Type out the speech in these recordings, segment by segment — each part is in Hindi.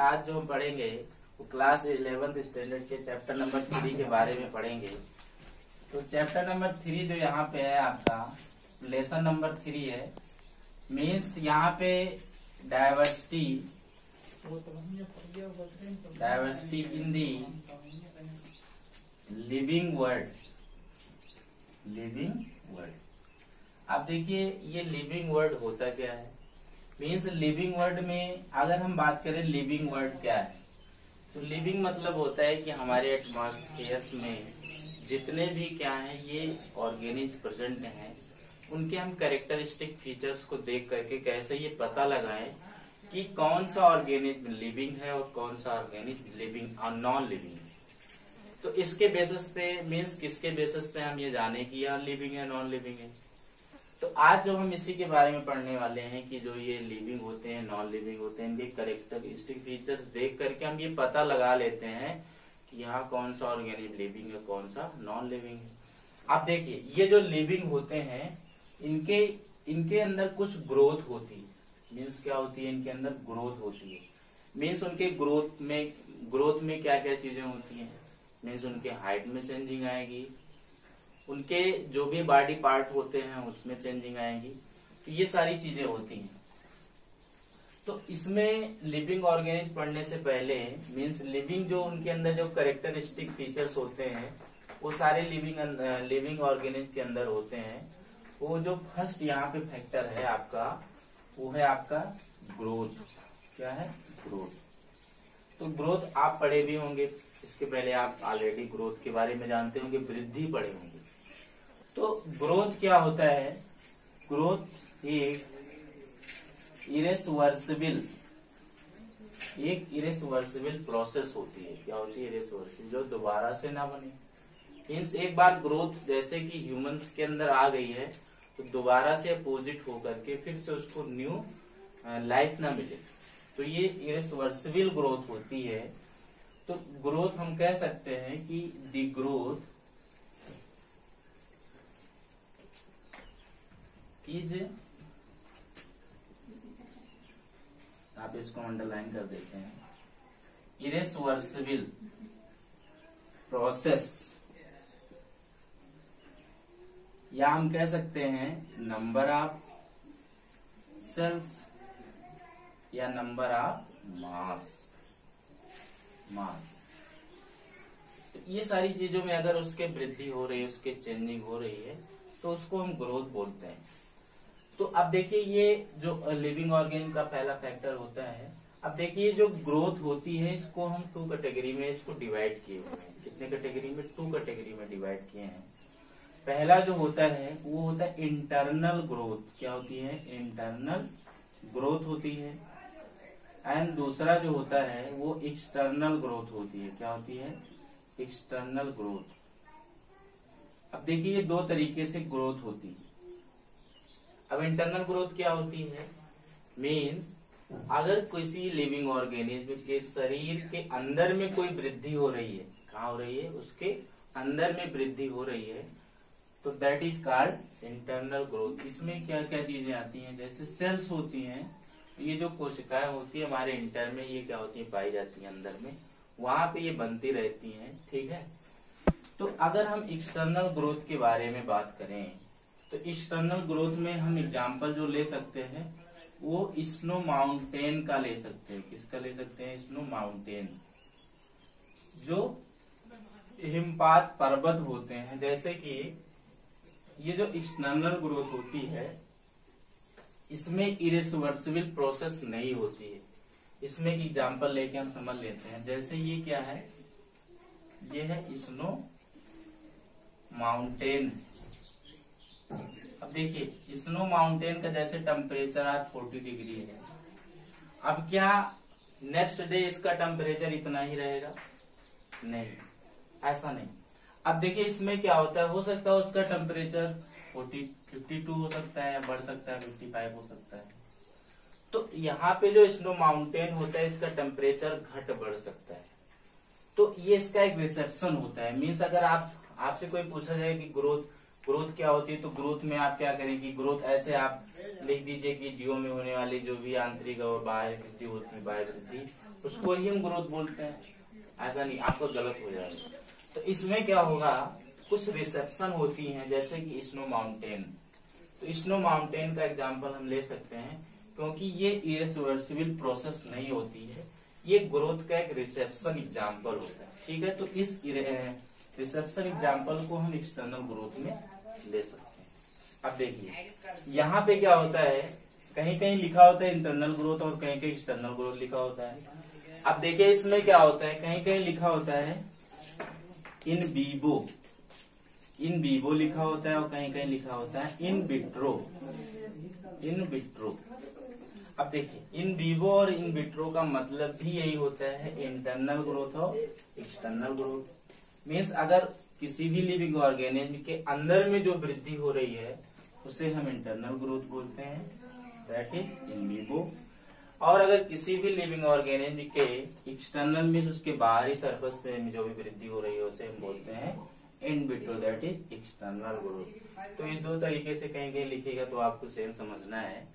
आज जो हम पढ़ेंगे वो क्लास 11th स्टैंडर्ड के चैप्टर नंबर 3 के बारे में पढ़ेंगे। तो चैप्टर नंबर 3 जो यहाँ पे है आपका लेसन नंबर 3 है, मीन्स यहाँ पे डायवर्सिटी इन दी लिविंग वर्ल्ड। आप देखिए ये लिविंग वर्ल्ड होता क्या है, मीन्स लिविंग वर्ल्ड में अगर हम बात करें लिविंग वर्ल्ड क्या है, तो लिविंग मतलब होता है कि हमारे एटमॉस्फेयर में जितने भी क्या है ये ऑर्गेनिज प्रेजेंट हैं, उनके हम कैरेक्टरिस्टिक फीचर्स को देख करके कैसे ये पता लगाएं कि कौन सा ऑर्गेनिज लिविंग है और कौन सा ऑर्गेनिज लिविंग और नॉन लिविंग है। तो इसके बेसिस पे मीन्स किसके बेसिस पे हम ये जाने कि यह लिविंग है नॉन लिविंग है। तो आज जो हम इसी के बारे में पढ़ने वाले हैं कि जो ये लिविंग होते हैं नॉन लिविंग होते हैं, इनके कैरेक्टरिस्टिक फीचर्स देख करके हम ये पता लगा लेते हैं कि यहाँ कौन सा ऑर्गेनिज लिविंग है कौन सा नॉन लिविंग है। आप देखिए ये जो लिविंग होते हैं इनके अंदर कुछ ग्रोथ होती है, मीन्स क्या होती है, इनके अंदर ग्रोथ होती है। मीन्स उनके ग्रोथ में क्या क्या चीजें होती हैं, मीन्स उनके हाइट में चेंजिंग आएगी, उनके जो भी बॉडी पार्ट होते हैं उसमें चेंजिंग आएगी। तो ये सारी चीजें होती हैं। तो इसमें लिविंग ऑर्गेनिज पढ़ने से पहले मीन्स लिविंग जो उनके अंदर जो कैरेक्टरिस्टिक फीचर्स होते हैं वो सारे लिविंग ऑर्गेनिज के अंदर होते हैं। वो जो फर्स्ट यहाँ पे फैक्टर है आपका वो है आपका ग्रोथ। क्या है? ग्रोथ। तो ग्रोथ आप पढ़े भी होंगे, इसके पहले आप ऑलरेडी ग्रोथ के बारे में जानते होंगे, वृद्धि पढ़े होंगे। तो ग्रोथ क्या होता है? ग्रोथ एक इरेसवर्सिबल प्रोसेस होती है। क्या होती है? इरेसवर्सिबल, जो दोबारा से ना बने। मीन्स एक बार ग्रोथ जैसे कि ह्यूमंस के अंदर आ गई है तो दोबारा से अपोजिट होकर के फिर से उसको न्यू लाइफ ना मिले, तो ये इरेसवर्सिबल ग्रोथ होती है। तो ग्रोथ हम कह सकते हैं कि द ग्रोथ इज, आप इसको अंडरलाइन कर देते हैं, इरेसवर्सिबल प्रोसेस, या हम कह सकते हैं नंबर ऑफ सेल्स या नंबर ऑफ मास। तो ये सारी चीजों में अगर उसके वृद्धि हो रही है, उसके चेंजिंग हो रही है, तो उसको हम ग्रोथ बोलते हैं। तो अब देखिए ये जो लिविंग ऑर्गेन का पहला फैक्टर होता है। अब देखिए जो ग्रोथ होती है इसको हम 2 कैटेगरी में इसको डिवाइड किए हुए हैं। कितने कैटेगरी में? 2 कैटेगरी में डिवाइड किए हैं। पहला जो होता है वो होता है इंटरनल ग्रोथ। क्या होती है? इंटरनल ग्रोथ होती है। एंड दूसरा जो होता है वो एक्सटर्नल ग्रोथ होती है। क्या होती है? External growth. अब देखिए ये 2 तरीके से ग्रोथ होती है। अब इंटरनल ग्रोथ क्या होती है? मीन्स अगर किसी लिविंग ऑर्गेनिज्म के शरीर के अंदर में कोई वृद्धि हो रही है, कहाँ हो रही है? उसके अंदर में वृद्धि हो रही है, तो that is called internal growth. इसमें क्या क्या चीजें आती हैं? जैसे सेल्स होती हैं, ये जो कोशिकाएं होती है हमारे इंटर में, ये क्या होती है? पाई जाती है अंदर में, वहां पे ये बनती रहती हैं। ठीक है। तो अगर हम एक्सटर्नल ग्रोथ के बारे में बात करें तो एक्सटर्नल ग्रोथ में हम एग्जांपल जो ले सकते हैं वो स्नो माउंटेन का ले सकते हैं। किसका ले सकते हैं? स्नो माउंटेन, जो हिमपात पर्वत होते हैं। जैसे कि ये जो एक्सटर्नल ग्रोथ होती है इसमें इरेसवर्सिबल प्रोसेस नहीं होती है। इसमें एक एग्जांपल लेके हम समझ लेते हैं। जैसे ये क्या है? ये है स्नो माउंटेन। अब देखिए स्नो माउंटेन का जैसे टेम्परेचर आज 40 डिग्री है। अब क्या नेक्स्ट डे इसका टेम्परेचर इतना ही रहेगा? नहीं, ऐसा नहीं। अब देखिए इसमें क्या होता है, हो सकता है उसका टेम्परेचर 52 हो सकता है या बढ़ सकता है 55 हो सकता है। तो यहाँ पे जो स्नो माउंटेन होता है इसका टेम्परेचर घट बढ़ सकता है। तो ये इसका एक रिसेप्शन होता है। मीन्स अगर आपसे कोई पूछा जाए कि ग्रोथ क्या होती है, तो ग्रोथ में आप क्या करेंगे? ग्रोथ ऐसे आप लिख दीजिए कि जीवों में होने वाली जो भी आंतरिक और बाह्य वृद्धि होती है, बाह्य वृद्धि, उसको ही हम ग्रोथ बोलते हैं। ऐसा नहीं, आपको गलत हो जाएगा। तो इसमें क्या होगा, कुछ रिसेप्शन होती हैं, जैसे कि स्नो माउंटेन। तो स्नो माउंटेन का एग्जांपल हम ले सकते हैं, क्योंकि ये इरिवर्सिबल प्रोसेस नहीं होती है, ये ग्रोथ का एक रिसेप्शन एग्जांपल होता है। ठीक है, तो इस रिसेप्शन एग्जांपल को हम एक्सटर्नल ग्रोथ में ले सकते हैं। अब देखिए यहाँ पे क्या होता है, कहीं कहीं लिखा होता है इंटरनल ग्रोथ और कहीं कहीं एक्सटर्नल ग्रोथ लिखा होता है। अब देखिए इसमें क्या होता है, कहीं कहीं लिखा होता है इन वीवो लिखा होता है और कहीं कहीं लिखा होता है इन विट्रो। अब देखिए इन वीवो और इन विट्रो का मतलब भी यही होता है, इंटरनल ग्रोथ और एक्सटर्नल ग्रोथ। मीन्स अगर किसी भी लिविंग ऑर्गेनिज्म के अंदर में जो वृद्धि हो रही है उसे हम इंटरनल ग्रोथ बोलते हैं, दैट इज इन वीवो। और अगर किसी भी लिविंग ऑर्गेनिज्म के एक्सटर्नल में उसके बाहरी सरफेस पे जो भी वृद्धि हो रही है उसे हम बोलते हैं in vitro, that is external growth. तो ये दो तरीके से कहीं कहीं लिखेगा तो आपको सेम समझना है।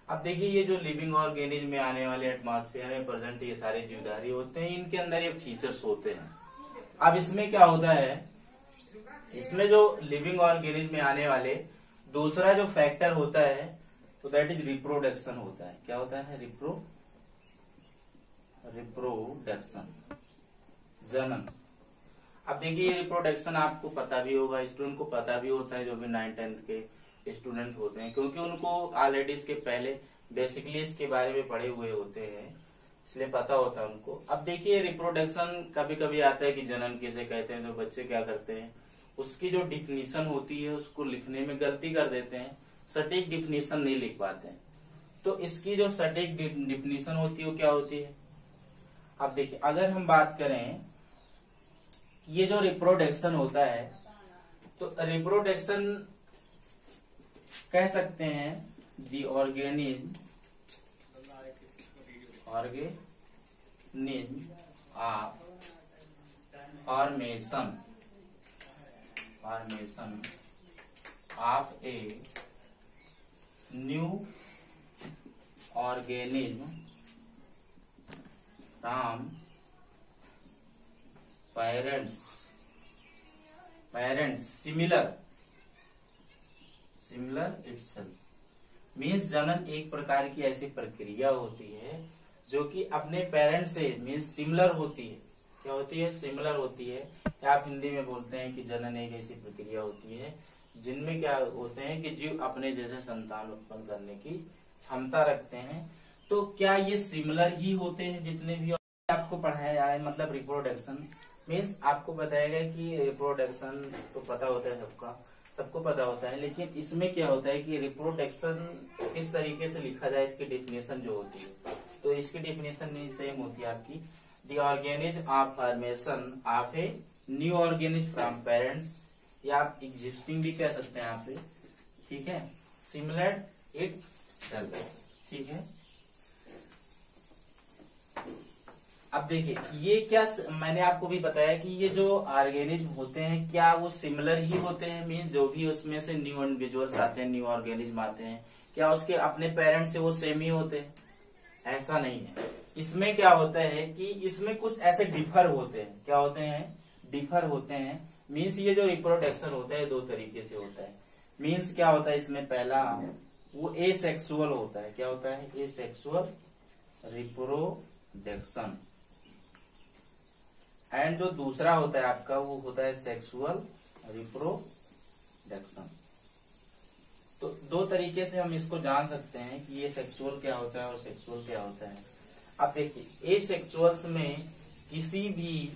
अब देखिए ये जो लिविंग ऑर्गेनिज्म में आने वाले एटमॉस्फेयर में प्रेजेंट ये सारे जीवधारी होते हैं, इनके अंदर ये फीचर्स होते हैं। अब इसमें क्या होता है, इसमें जो लिविंग ऑर्गेनिज्म में आने वाले दूसरा जो फैक्टर होता है तो दैट इज रिप्रोडक्शन होता है। क्या होता है, रिप्रोडक्शन, जनन। अब देखिए ये रिप्रोडक्शन आपको पता भी होगा, स्टूडेंट को पता भी होता है, जो भी 9th-10th के स्टूडेंट होते हैं, क्योंकि उनको ऑलरेडी इसके पहले बेसिकली इसके बारे में पढ़े हुए होते हैं, इसलिए पता होता है उनको। अब देखिए रिप्रोडक्शन कभी कभी आता है कि जनन किसे कहते हैं, तो बच्चे क्या करते हैं, उसकी जो डिफिनीशन होती है उसको लिखने में गलती कर देते हैं, सटीक डिफिनीशन नहीं लिख पाते हैं। तो इसकी जो सटीक डिफिनीशन होती है वो क्या होती है। अब देखिए अगर हम बात करें ये जो रिप्रोडक्शन होता है, तो रिप्रोडक्शन कह सकते हैं दी organism of formation of a new organism from parents similar itself. Means जनन एक प्रकार की ऐसी प्रक्रिया होती है जो कि अपने पेरेंट्स से मीन्स सिमिलर होती है। क्या होती है, सिमिलर होती है। या आप हिंदी में बोलते हैं कि जनन एक ऐसी प्रक्रिया होती है जिनमें क्या होते हैं कि जीव अपने जैसे संतान उत्पन्न करने की क्षमता रखते हैं। तो क्या ये सिमिलर ही होते हैं जितने भी आपको पढ़ाया है, मतलब रिप्रोडक्शन मीन्स आपको बताएगा कि रिप्रोडक्शन तो पता होता है, सबको पता होता है, लेकिन इसमें क्या होता है कि रिप्रोडक्शन किस तरीके से लिखा जाए, इसकी डेफिनेशन जो होती है, तो इसकी डेफिनेशन नहीं सेम होती है आपकी। The organism of formation of a new organism from parents, या आप एग्जिस्टिंग भी कह सकते हैं यहाँ पे, ठीक है, सिमिलर इटसेल्फ, ठीक है। अब देखिए ये क्या मैंने आपको भी बताया कि ये जो ऑर्गेनिज्म होते हैं क्या वो सिमिलर ही होते हैं, मीन्स जो भी उसमें से न्यू इंडिविजुअल्स आते हैं, न्यू ऑर्गेनिज्म आते हैं, क्या उसके अपने पेरेंट्स से वो सेम ही होते हैं, ऐसा नहीं है। इसमें क्या होता है कि इसमें कुछ ऐसे डिफर होते हैं। क्या होते हैं, डिफर होते हैं। मीन्स ये जो रिप्रोडक्शन होता है दो तरीके से होता है। मीन्स क्या होता है, इसमें पहला वो एसेक्सुअल होता है। क्या होता है, एसेक्सुअल रिप्रोडक्शन, एंड जो दूसरा होता है आपका वो होता है सेक्सुअल रिप्रोडक्शन। तो दो तरीके से हम इसको जान सकते हैं कि ये सेक्सुअल क्या होता है और सेक्सुअल क्या होता है। अब देखिए एसेक्सुअल्स में किसी भी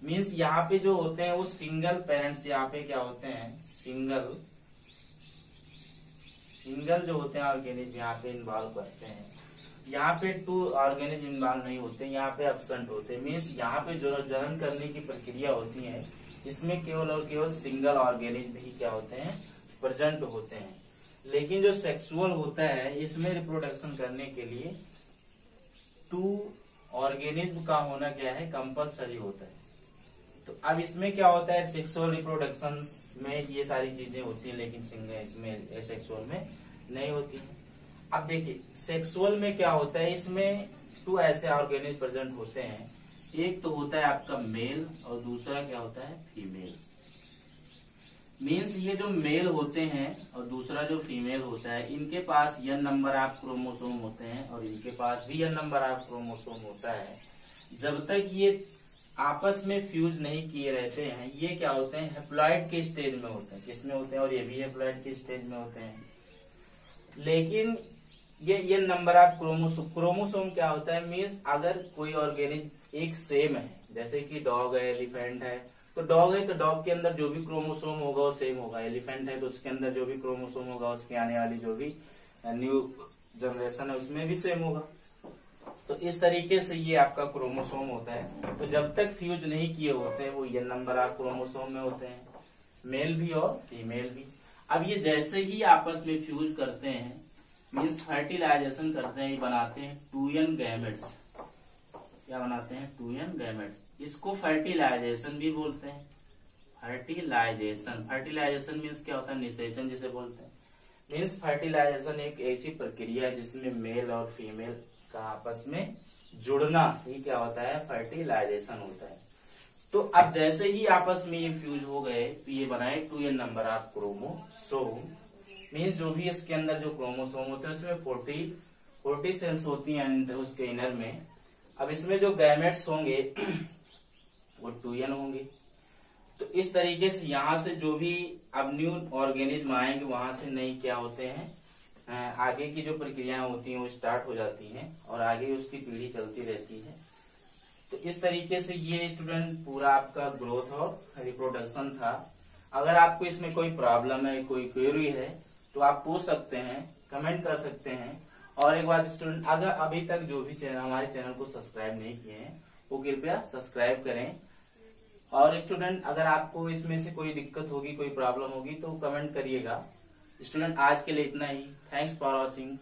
मीन्स यहाँ पे जो होते हैं वो सिंगल पेरेंट्स, यहाँ पे क्या होते हैं सिंगल जो होते हैं ऑर्गेनिज्म यहाँ पे इन्वॉल्व करते हैं। यहाँ पे टू ऑर्गेनिज्म इन्वॉल्व नहीं होते, यहाँ पे एब्सेंट होते हैं। मीन्स यहाँ पे जो जनन करने की प्रक्रिया होती है इसमें केवल और केवल सिंगल ऑर्गेनिज्म ही क्या होते हैं, प्रेजेंट होते हैं। लेकिन जो सेक्सुअल होता है इसमें रिप्रोडक्शन करने के लिए टू ऑर्गेनिज्म का होना क्या है, कंपलसरी होता है। तो अब इसमें क्या होता है, सेक्सुअल रिप्रोडक्शन में ये सारी चीजें होती हैं, लेकिन इसमें एसेक्सुअल में नहीं होती है। अब देखिए सेक्सुअल में क्या होता है, इसमें 2 ऐसे ऑर्गेनिज प्रेजेंट होते हैं, एक तो होता है आपका मेल और दूसरा क्या होता है फीमेल। मीन्स ये जो मेल होते हैं और दूसरा जो फीमेल होता है, इनके पास n नंबर ऑफ क्रोमोसोम होते हैं और इनके पास भी n नंबर ऑफ क्रोमोसोम होता है। जब तक ये आपस में फ्यूज नहीं किए रहते हैं, ये क्या होते हैं हेप्लॉइड के स्टेज में होते हैं। किसमें होते हैं, और ये भी हेप्लॉइड के स्टेज में होते हैं। लेकिन ये नंबर ऑफ क्रोमोसोम क्या होता है, मीन्स अगर कोई ऑर्गेनिज एक सेम है, जैसे कि डॉग है, एलिफेंट है, तो डॉग है तो डॉग के अंदर जो भी क्रोमोसोम होगा वो सेम होगा। एलिफेंट है तो उसके अंदर जो भी क्रोमोसोम होगा, उसके आने वाली जो भी न्यू जनरेशन है उसमें भी सेम होगा। तो इस तरीके से ये आपका क्रोमोसोम होता है। तो जब तक फ्यूज नहीं किए होते हैं वो ये नंबर ऑफ क्रोमोसोम में होते हैं, मेल भी और फीमेल भी। अब ये जैसे ही आपस में फ्यूज करते हैं, मीन्स फर्टिलाइजेशन करते हैं, ये बनाते हैं 2n गैमेट्स। क्या बनाते हैं 2n गैमेट्स। इसको फर्टिलाइजेशन भी बोलते हैं। फर्टिलाइजेशन मीन्स क्या होता है, निषेचन जिसे बोलते हैं। मीन्स फर्टिलाइजेशन एक ऐसी प्रक्रिया है जिसमें मेल और फीमेल का आपस में जुड़ना, ये क्या होता है फर्टिलाइजेशन होता है। तो अब जैसे ही आपस में ये फ्यूज हो गए तो ये बनाए 2n number of chromosome. Means जो भी इसके अंदर जो क्रोमोसोम होते हैं उसमें 40 सेल्स होती हैं उसके इनर में। अब इसमें जो गैमेट्स होंगे वो 2n होंगे। तो इस तरीके से यहाँ से जो भी अब न्यू ऑर्गेनिज्म आएंगे वहां से नई क्या होते हैं, आगे की जो प्रक्रियाएं होती हैं वो स्टार्ट हो जाती हैं और आगे उसकी पीढ़ी चलती रहती है। तो इस तरीके से ये स्टूडेंट पूरा आपका ग्रोथ और रिप्रोडक्शन था। अगर आपको इसमें कोई प्रॉब्लम है, कोई क्वेरी है तो आप पूछ सकते हैं, कमेंट कर सकते हैं। और एक बात स्टूडेंट, अगर अभी तक जो भी हमारे चैनल को सब्सक्राइब नहीं किए हैं वो कृपया सब्सक्राइब करें। और स्टूडेंट अगर आपको इसमें से कोई दिक्कत होगी, कोई प्रॉब्लम होगी तो कमेंट करिएगा। स्टूडेंट आज के लिए इतना ही। Thanks for watching.